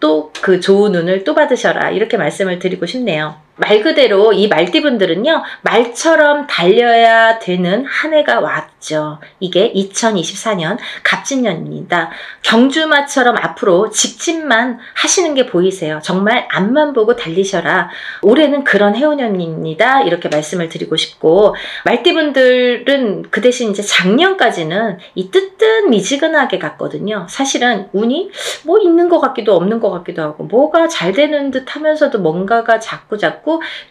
[SPEAKER 1] 또 그 좋은 운을 또 받으셔라 이렇게 말씀을 드리고 싶네요. 말 그대로 이 말띠분들은요, 말처럼 달려야 되는 한 해가 왔죠. 이게 2024년 갑진년입니다. 경주마처럼 앞으로 직진만 하시는 게 보이세요. 정말 앞만 보고 달리셔라. 올해는 그런 해운년입니다. 이렇게 말씀을 드리고 싶고, 말띠분들은 그 대신 이제 작년까지는 이 뜨뜻미지근하게 갔거든요. 사실은 운이 뭐 있는 것 같기도 없는 것 같기도 하고, 뭐가 잘 되는 듯 하면서도 뭔가가 자꾸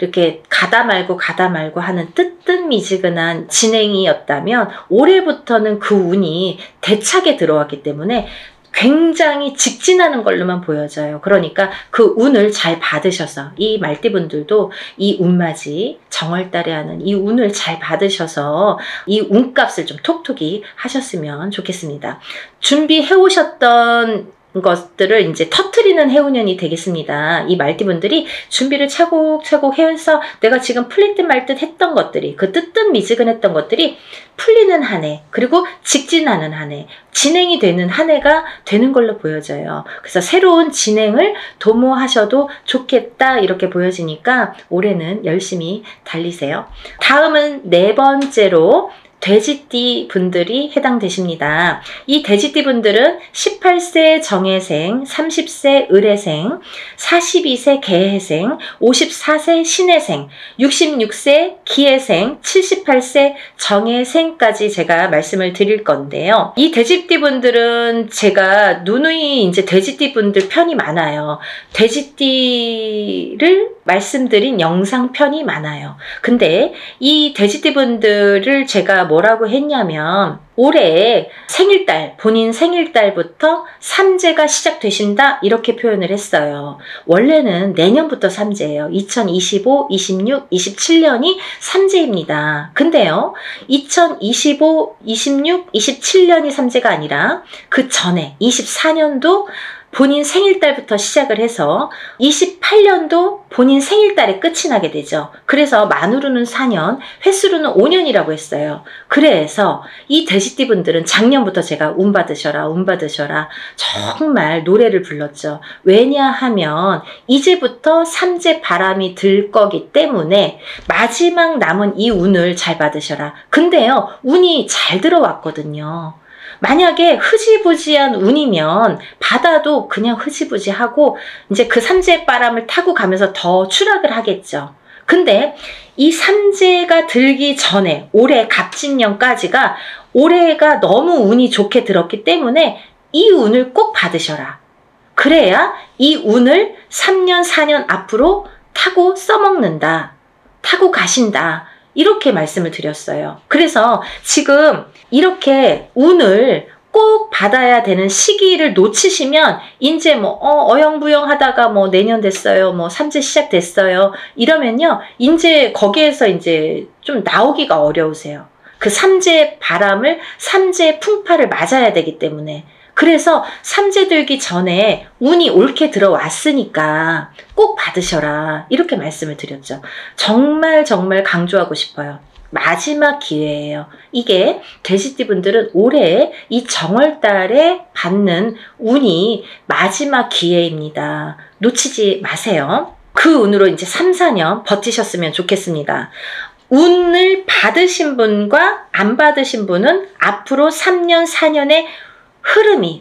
[SPEAKER 1] 이렇게 가다 말고 하는 뜨뜻미지근한 진행이었다면, 올해부터는 그 운이 대차게 들어왔기 때문에 굉장히 직진하는 걸로만 보여져요. 그러니까 그 운을 잘 받으셔서, 이 말띠분들도 이 운맞이, 정월달에 하는 이 운을 잘 받으셔서 이 운값을 좀 톡톡히 하셨으면 좋겠습니다. 준비해 오셨던 것들을 이제 터트리는 해운년이 되겠습니다. 이 말띠분들이 준비를 차곡차곡 해서 내가 지금 풀릴 듯 말 듯 했던 것들이, 그 뜨뜻미지근했던 것들이 풀리는 한 해, 그리고 직진하는 한 해, 진행이 되는 한 해가 되는 걸로 보여져요. 그래서 새로운 진행을 도모하셔도 좋겠다 이렇게 보여지니까 올해는 열심히 달리세요. 다음은 네 번째로 돼지띠 분들이 해당되십니다. 이 돼지띠 분들은 18세 정해생, 30세 을해생, 42세 개해생, 54세 신해생, 66세 기해생, 78세 정해생까지 제가 말씀을 드릴 건데요. 이 돼지띠 분들은 제가 누누이 이제 돼지띠 분들 편이 많아요. 돼지띠를 말씀드린 영상 편이 많아요. 근데 이 돼지띠 분들을 제가 뭐라고 했냐면 올해 생일달, 본인 생일달부터 삼재가 시작되신다 이렇게 표현을 했어요. 원래는 내년부터 삼재예요. 2025, 26, 27년이 삼재입니다. 근데요, 2025, 26, 27년이 삼재가 아니라 그 전에 24년도 본인 생일달부터 시작을 해서 28년도 본인 생일달에 끝이 나게 되죠. 그래서 만으로는 4년, 횟수로는 5년이라고 했어요. 그래서 이 돼지띠 분들은 작년부터 제가 운 받으셔라, 운 받으셔라 정말 노래를 불렀죠. 왜냐하면 이제부터 삼재 바람이 들 거기 때문에 마지막 남은 이 운을 잘 받으셔라. 근데요, 운이 잘 들어왔거든요. 만약에 흐지부지한 운이면 받아도 그냥 흐지부지하고 이제 그 삼재 바람을 타고 가면서 더 추락을 하겠죠. 근데 이 삼재가 들기 전에 올해 갑진년까지가 올해가 너무 운이 좋게 들었기 때문에 이 운을 꼭 받으셔라. 그래야 이 운을 3년, 4년 앞으로 타고 써먹는다. 타고 가신다. 이렇게 말씀을 드렸어요. 그래서 지금 이렇게 운을 꼭 받아야 되는 시기를 놓치시면 이제 뭐 어영부영 하다가 뭐 내년 됐어요. 뭐 삼재 시작됐어요. 이러면요. 이제 거기에서 이제 좀 나오기가 어려우세요. 그 삼재 바람을 삼재 풍파를 맞아야 되기 때문에 그래서 삼재 들기 전에 운이 옳게 들어왔으니까 꼭 받으셔라 이렇게 말씀을 드렸죠. 정말 정말 강조하고 싶어요. 마지막 기회예요. 이게 돼지띠 분들은 올해 이 정월달에 받는 운이 마지막 기회입니다. 놓치지 마세요. 그 운으로 이제 3, 4년 버티셨으면 좋겠습니다. 운을 받으신 분과 안 받으신 분은 앞으로 3년, 4년의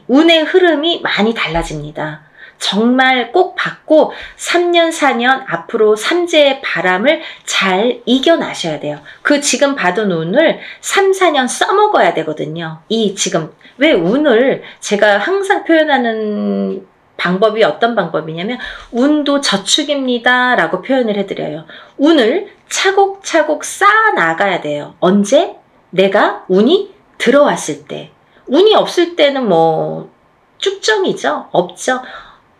[SPEAKER 1] 운의 흐름이 많이 달라집니다. 정말 꼭 받고 3년, 4년 앞으로 삼재의 바람을 잘 이겨나셔야 돼요. 그 지금 받은 운을 3, 4년 써먹어야 되거든요. 이 지금 왜 운을 제가 항상 표현하는 방법이 어떤 방법이냐면 운도 저축입니다 라고 표현을 해드려요. 운을 차곡차곡 쌓아 나가야 돼요. 언제? 내가 운이 들어왔을 때. 운이 없을 때는 뭐 쭉정이죠. 없죠.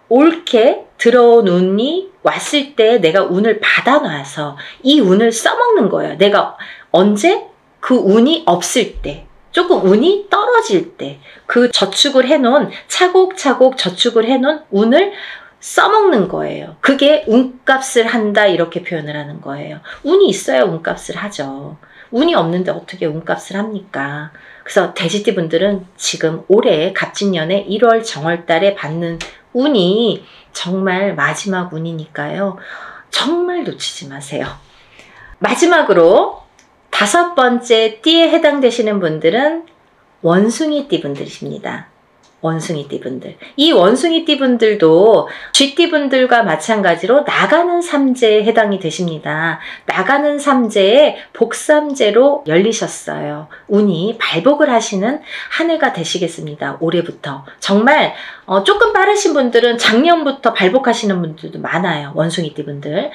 [SPEAKER 1] 옳게 들어온 운이 왔을 때 내가 운을 받아놔서 이 운을 써먹는 거예요. 내가 언제? 그 운이 없을 때. 조금 운이 떨어질 때. 그 저축을 해놓은 차곡차곡 저축을 해놓은 운을 써먹는 거예요. 그게 운값을 한다 이렇게 표현을 하는 거예요. 운이 있어야 운값을 하죠. 운이 없는데 어떻게 운값을 합니까? 그래서 돼지띠 분들은 지금 올해 갑진년에 1월 정월달에 받는 운이 정말 마지막 운이니까요. 정말 놓치지 마세요. 마지막으로 5번째 띠에 해당되시는 분들은 원숭이띠 분들이십니다. 원숭이띠 분들. 이 원숭이띠 분들도 쥐띠 분들과 마찬가지로 나가는 삼재에 해당이 되십니다. 나가는 삼재에 복삼재로 열리셨어요. 운이 발복을 하시는 한 해가 되시겠습니다. 올해부터. 정말 조금 빠르신 분들은 작년부터 발복하시는 분들도 많아요. 원숭이띠 분들.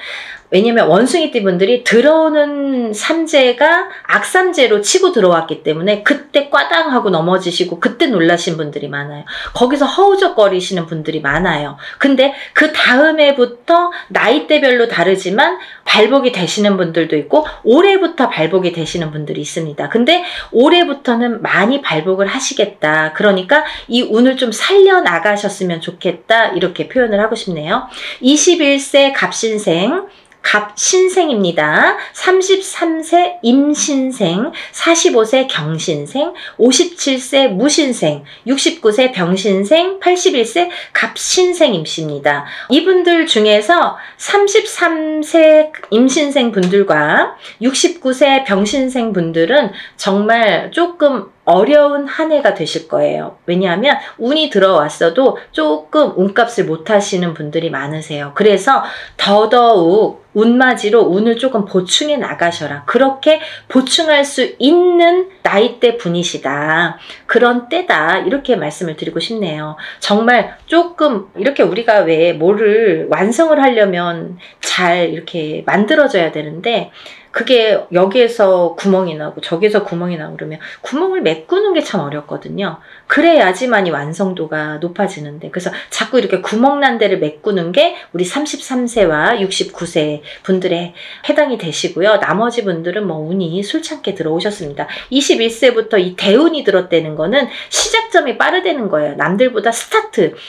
[SPEAKER 1] 왜냐면 원숭이띠 분들이 들어오는 삼재가 악삼재로 치고 들어왔기 때문에 그때 꽈당하고 넘어지시고 그때 놀라신 분들이 많아요. 거기서 허우적거리시는 분들이 많아요. 근데 그 다음 해부터 나이대별로 다르지만 발복이 되시는 분들도 있고 올해부터 발복이 되시는 분들이 있습니다. 근데 올해부터는 많이 발복을 하시겠다. 그러니까 이 운을 좀 살려나가셨으면 좋겠다. 이렇게 표현을 하고 싶네요. 21세 갑신생 갑신생입니다. 33세 임신생, 45세 경신생, 57세 무신생, 69세 병신생, 81세 갑신생임씨입니다. 이분들 중에서 33세 임신생 분들과 69세 병신생 분들은 정말 조금 어려운 한 해가 되실 거예요. 왜냐하면 운이 들어왔어도 조금 운값을 못 하시는 분들이 많으세요. 그래서 더더욱 운맞이로 운을 조금 보충해 나가셔라. 그렇게 보충할 수 있는 나이대 분이시다. 그런 때다. 이렇게 말씀을 드리고 싶네요. 정말 조금 이렇게 우리가 왜 뭐를 완성을 하려면 잘 이렇게 만들어져야 되는데 그게 여기에서 구멍이 나고 저기에서 구멍이 나고 그러면 구멍을 메꾸는 게 참 어렵거든요. 그래야지만이 완성도가 높아지는데 그래서 자꾸 이렇게 구멍 난 데를 메꾸는 게 우리 33세와 69세 분들에 해당이 되시고요. 나머지 분들은 뭐 운이 술창게 들어오셨습니다. 21세부터 이 대운이 들었다는 거는 시작점이 빠르다는 거예요. 남들보다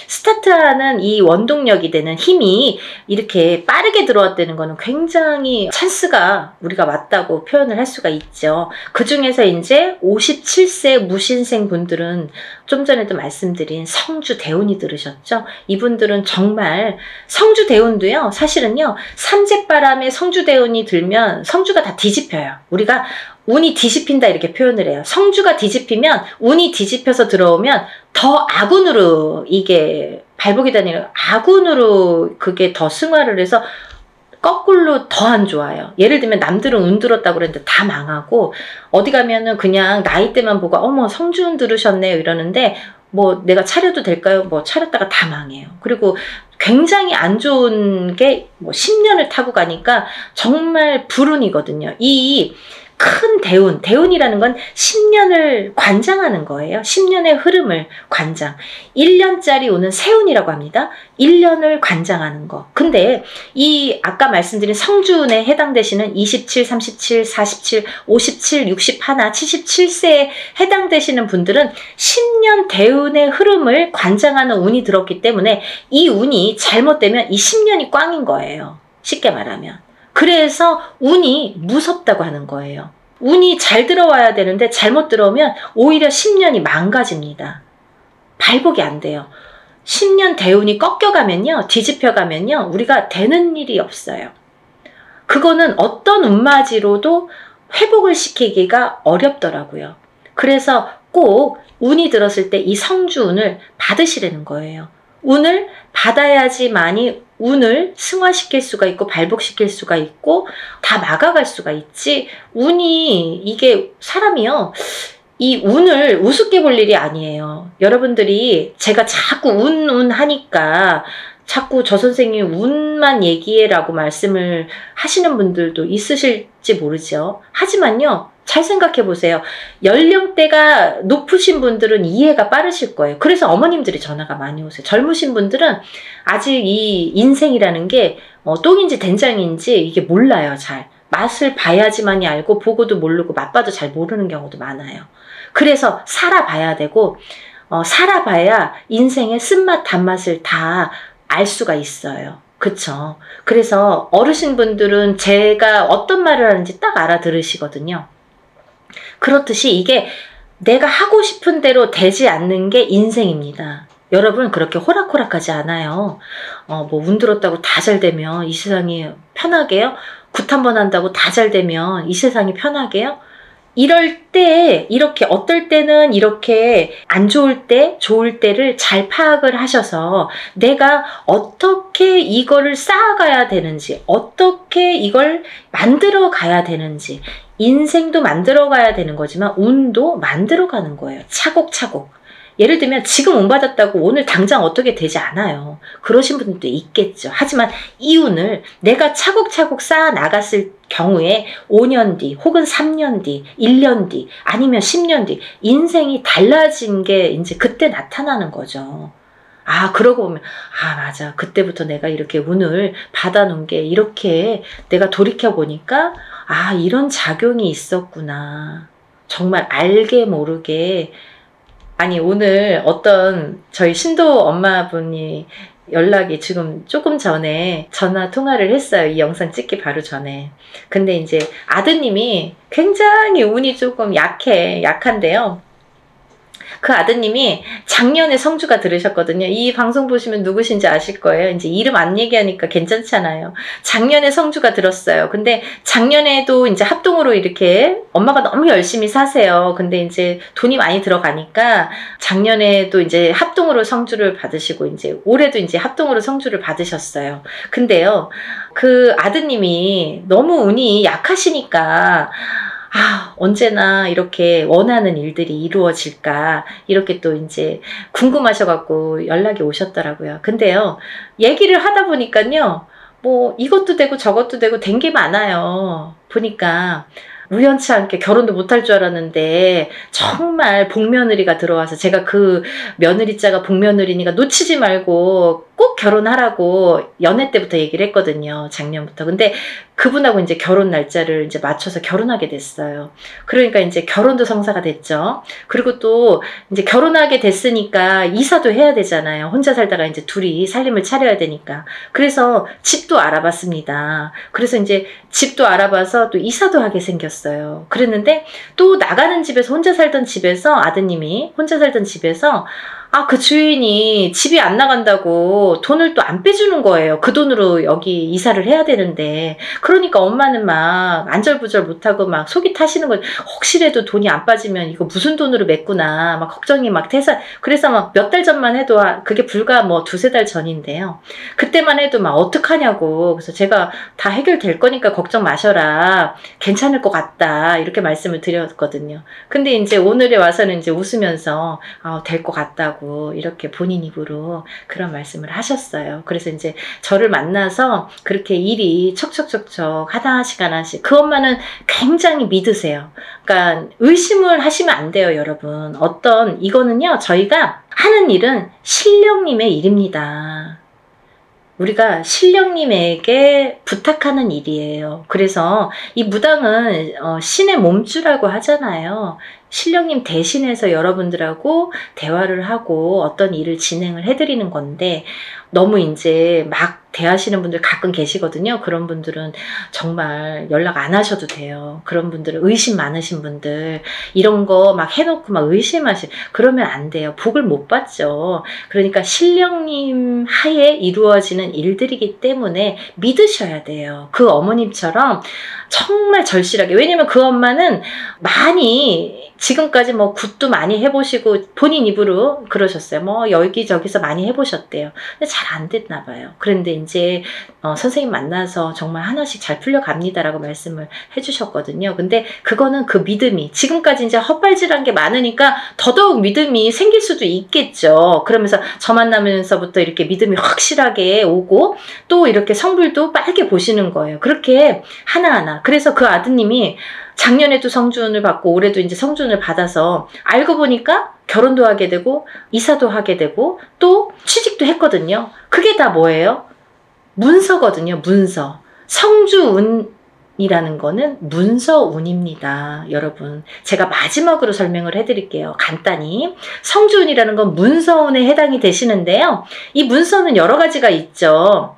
[SPEAKER 1] 스타트하는 이 원동력이 되는 힘이 이렇게 빠르게 들어왔다는 거는 굉장히 찬스가 우리가 맞다고 표현을 할 수가 있죠. 그 중에서 이제 57세 무신생 분들은 좀 전에도 말씀드린 성주 대운이 들으셨죠? 이분들은 정말 성주 대운도요. 사실은요. 삼재바람에 성주 대운이 들면 성주가 다 뒤집혀요. 우리가 운이 뒤집힌다 이렇게 표현을 해요. 성주가 뒤집히면 운이 뒤집혀서 들어오면 더 악운으로 이게 발복이 다니는 악운으로 그게 더 승화를 해서 거꾸로 더 안 좋아요. 예를 들면 남들은 운 들었다고 그랬는데 다 망하고 어디 가면은 그냥 나이대만 보고 어머 성주운 들으셨네요 이러는데 뭐 내가 차려도 될까요? 뭐 차렸다가 다 망해요. 그리고 굉장히 안 좋은 게 뭐 10년을 타고 가니까 정말 불운이거든요. 이 큰 대운이라는 건 10년을 관장하는 거예요. 10년의 흐름을 관장. 1년짜리 오는 세운이라고 합니다. 1년을 관장하는 거. 근데 이 아까 말씀드린 성주운에 해당되시는 27, 37, 47, 57, 61, 77세에 해당되시는 분들은 10년 대운의 흐름을 관장하는 운이 들었기 때문에 이 운이 잘못되면 이 10년이 꽝인 거예요. 쉽게 말하면. 그래서 운이 무섭다고 하는 거예요. 운이 잘 들어와야 되는데 잘못 들어오면 오히려 10년이 망가집니다. 발복이 안 돼요. 10년 대운이 꺾여가면요. 뒤집혀가면요. 우리가 되는 일이 없어요. 그거는 어떤 운맞이로도 회복을 시키기가 어렵더라고요. 그래서 꼭 운이 들었을 때 이 성주운을 받으시라는 거예요. 운을 받아야지만이 운을 승화시킬 수가 있고 발복시킬 수가 있고 다 막아갈 수가 있지 운이 이게 사람이요 이 운을 우습게 볼 일이 아니에요. 여러분들이 제가 자꾸 운 하니까 자꾸 저 선생님이 운만 얘기해라고 말씀을 하시는 분들도 있으실지 모르죠. 하지만요. 잘 생각해 보세요. 연령대가 높으신 분들은 이해가 빠르실 거예요. 그래서 어머님들이 전화가 많이 오세요. 젊으신 분들은 아직 이 인생이라는 게 똥인지 된장인지 이게 몰라요. 잘. 맛을 봐야지만이 알고 보고도 모르고 맛봐도 잘 모르는 경우도 많아요. 그래서 살아봐야 되고 살아봐야 인생의 쓴맛 단맛을 다 알 수가 있어요. 그쵸? 그래서 어르신분들은 제가 어떤 말을 하는지 딱 알아들으시거든요. 그렇듯이 이게 내가 하고 싶은 대로 되지 않는 게 인생입니다. 여러분 그렇게 호락호락하지 않아요. 뭐 운 들었다고 다 잘 되면 이 세상이 편하게요? 굿 한 번 한다고 다 잘 되면 이 세상이 편하게요? 이럴 때 이렇게 어떨 때는 이렇게 안 좋을 때 좋을 때를 잘 파악을 하셔서 내가 어떻게 이거를 쌓아가야 되는지 어떻게 이걸 만들어 가야 되는지 인생도 만들어 가야 되는 거지만 운도 만들어 가는 거예요. 차곡차곡. 예를 들면 지금 운 받았다고 오늘 당장 어떻게 되지 않아요. 그러신 분들도 있겠죠. 하지만 이 운을 내가 차곡차곡 쌓아 나갔을 경우에 5년 뒤 혹은 3년 뒤 1년 뒤 아니면 10년 뒤 인생이 달라진 게 이제 그때 나타나는 거죠. 아 그러고 보면 아 맞아 그때부터 내가 이렇게 운을 받아놓은 게 이렇게 내가 돌이켜보니까 아 이런 작용이 있었구나. 정말 알게 모르게 아니 오늘 어떤 저희 신도 엄마분이 연락이 지금 조금 전에 전화 통화를 했어요. 이 영상 찍기 바로 전에. 근데 이제 아드님이 굉장히 운이 조금 약한데요. 그 아드님이 작년에 성주가 들으셨거든요. 이 방송 보시면 누구신지 아실 거예요. 이제 이름 안 얘기하니까 괜찮잖아요. 작년에 성주가 들었어요. 근데 작년에도 이제 합동으로 이렇게 엄마가 너무 열심히 사세요. 근데 이제 돈이 많이 들어가니까 작년에도 이제 합동으로 성주를 받으시고 이제 올해도 이제 합동으로 성주를 받으셨어요. 근데요, 그 아드님이 너무 운이 약하시니까 언제나 이렇게 원하는 일들이 이루어질까 이렇게 또 이제 궁금하셔갖고 연락이 오셨더라고요. 근데요, 얘기를 하다 보니까요, 뭐 이것도 되고 저것도 되고 된 게 많아요. 보니까 우연치 않게 결혼도 못할 줄 알았는데 정말 복며느리가 들어와서, 제가 그 며느리자가 복며느리니까 놓치지 말고 꼭 결혼하라고 연애 때부터 얘기를 했거든요. 작년부터. 근데 그분하고 이제 결혼 날짜를 이제 맞춰서 결혼하게 됐어요. 그러니까 이제 결혼도 성사가 됐죠. 그리고 또 이제 결혼하게 됐으니까 이사도 해야 되잖아요. 혼자 살다가 이제 둘이 살림을 차려야 되니까. 그래서 집도 알아봤습니다. 그래서 이제 집도 알아봐서 또 이사도 하게 생겼어요. 그랬는데 또 나가는 집에서, 혼자 살던 집에서, 아드님이 혼자 살던 집에서 그 주인이 집이 안 나간다고 돈을 또 안 빼주는 거예요. 그 돈으로 여기 이사를 해야 되는데. 그러니까 엄마는 막 안절부절 못하고 막 속이 타시는 거예요. 혹시라도 돈이 안 빠지면 이거 무슨 돈으로 맺구나. 막 걱정이 막 돼서. 그래서 막 몇 달 전만 해도, 그게 불과 뭐 두세 달 전인데요. 그때만 해도 막 어떡하냐고. 그래서 제가 다 해결될 거니까 걱정 마셔라. 괜찮을 것 같다. 이렇게 말씀을 드렸거든요. 근데 이제 오늘에 와서는 이제 웃으면서 될 것 같다고 이렇게 본인 입으로 그런 말씀을 하셨어요. 그래서 이제 저를 만나서 그렇게 일이 척척척척 하나씩 그 엄마는 굉장히 믿으세요. 그러니까 의심을 하시면 안 돼요, 여러분. 이거는요, 저희가 하는 일은 신령님의 일입니다. 우리가 신령님에게 부탁하는 일이에요. 그래서 이 무당은 신의 몸주라고 하잖아요. 신령님 대신해서 여러분들하고 대화를 하고 어떤 일을 진행을 해드리는 건데, 너무 이제 막 대하시는 분들 가끔 계시거든요. 그런 분들은 정말 연락 안 하셔도 돼요. 그런 분들은 의심 많으신 분들, 이런 거 막 해놓고 막 그러면 안 돼요. 복을 못 받죠. 그러니까 신령님 하에 이루어지는 일들이기 때문에 믿으셔야 돼요. 그 어머님처럼 정말 절실하게. 왜냐면 그 엄마는 많이 지금까지 뭐 굿도 많이 해보시고 본인 입으로 그러셨어요. 뭐 여기저기서 많이 해보셨대요. 근데 잘 안 됐나 봐요. 그런데 이제 선생님 만나서 정말 하나씩 잘 풀려갑니다라고 말씀을 해주셨거든요. 근데 그거는 그 믿음이, 지금까지 이제 헛발질한 게 많으니까 더더욱 믿음이 생길 수도 있겠죠. 그러면서 저 만나면서부터 이렇게 믿음이 확실하게 오고, 또 이렇게 성불도 빨개 보시는 거예요. 그렇게 하나하나. 그래서 그 아드님이 작년에도 성주운을 받고 올해도 이제 성주운을 받아서 알고 보니까 결혼도 하게 되고 이사도 하게 되고 또 취직도 했거든요. 그게 다 뭐예요? 문서거든요. 문서. 성주운이라는 거는 문서운입니다. 여러분, 제가 마지막으로 설명을 해드릴게요. 간단히. 성주운이라는 건 문서운에 해당이 되시는데요. 이 문서는 여러 가지가 있죠.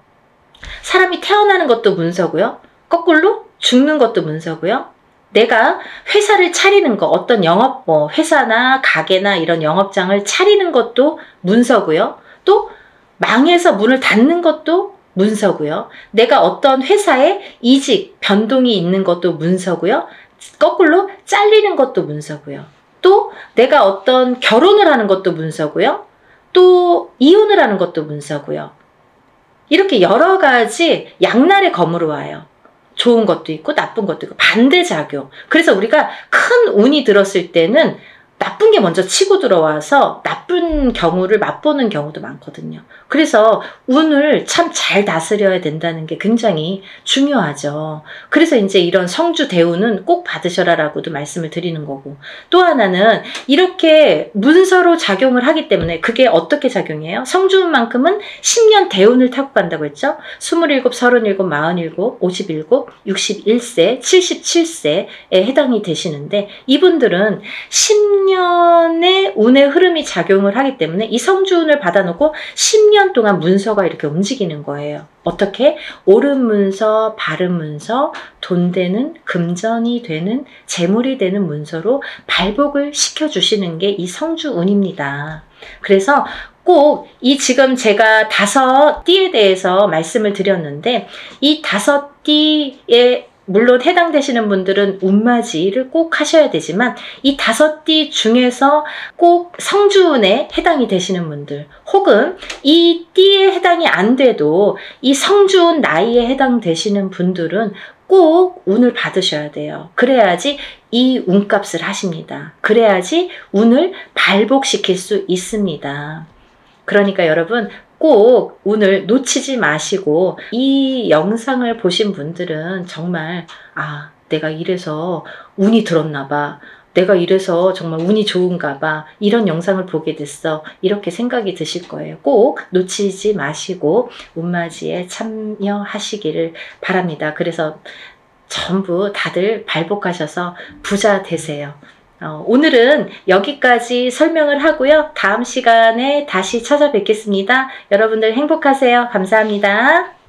[SPEAKER 1] 사람이 태어나는 것도 문서고요. 거꾸로 죽는 것도 문서고요. 내가 회사를 차리는 거, 어떤 영업, 회사나 가게나 이런 영업장을 차리는 것도 문서고요. 또 망해서 문을 닫는 것도 문서고요. 내가 어떤 회사에 이직, 변동이 있는 것도 문서고요. 거꾸로 잘리는 것도 문서고요. 또 내가 어떤 결혼을 하는 것도 문서고요. 또 이혼을 하는 것도 문서고요. 이렇게 여러 가지 양날의 검으로 와요. 좋은 것도 있고 나쁜 것도 있고 반대작용. 그래서 우리가 큰 운이 들었을 때는 나쁜 게 먼저 치고 들어와서 나쁜 경우를 맛보는 경우도 많거든요. 그래서 운을 참 잘 다스려야 된다는 게 굉장히 중요하죠. 그래서 이제 이런 성주 대운은 꼭 받으셔라라고도 말씀을 드리는 거고, 또 하나는 이렇게 문서로 작용을 하기 때문에, 그게 어떻게 작용해요? 성주운만큼은 10년 대운을 타고 간다고 했죠. 27, 37, 47, 57, 61세, 77세에 해당이 되시는데, 이분들은 10년 10년의 운의 흐름이 작용을 하기 때문에 이 성주운을 받아놓고 10년 동안 문서가 이렇게 움직이는 거예요. 어떻게? 옳은 문서, 바른 문서, 돈 되는, 금전이 되는, 재물이 되는 문서로 발복을 시켜주시는 게 이 성주운입니다. 그래서 꼭 이 지금 제가 5띠에 대해서 말씀을 드렸는데 이 5띠에 물론 해당되시는 분들은 운맞이를 꼭 하셔야 되지만 이 5띠 중에서 꼭 성주운에 해당이 되시는 분들 혹은 이 띠에 해당이 안 돼도 이 성주운 나이에 해당되시는 분들은 꼭 운을 받으셔야 돼요. 그래야지 이 운값을 하십니다. 그래야지 운을 발복시킬 수 있습니다. 그러니까 여러분 꼭 운을 놓치지 마시고 이 영상을 보신 분들은 정말 내가 이래서 운이 들었나 봐. 내가 이래서 정말 운이 좋은가 봐. 이런 영상을 보게 됐어. 이렇게 생각이 드실 거예요. 꼭 놓치지 마시고 운맞이에 참여하시기를 바랍니다. 그래서 전부 다들 발복하셔서 부자 되세요. 오늘은 여기까지 설명을 하고요. 다음 시간에 다시 찾아뵙겠습니다. 여러분들 행복하세요. 감사합니다.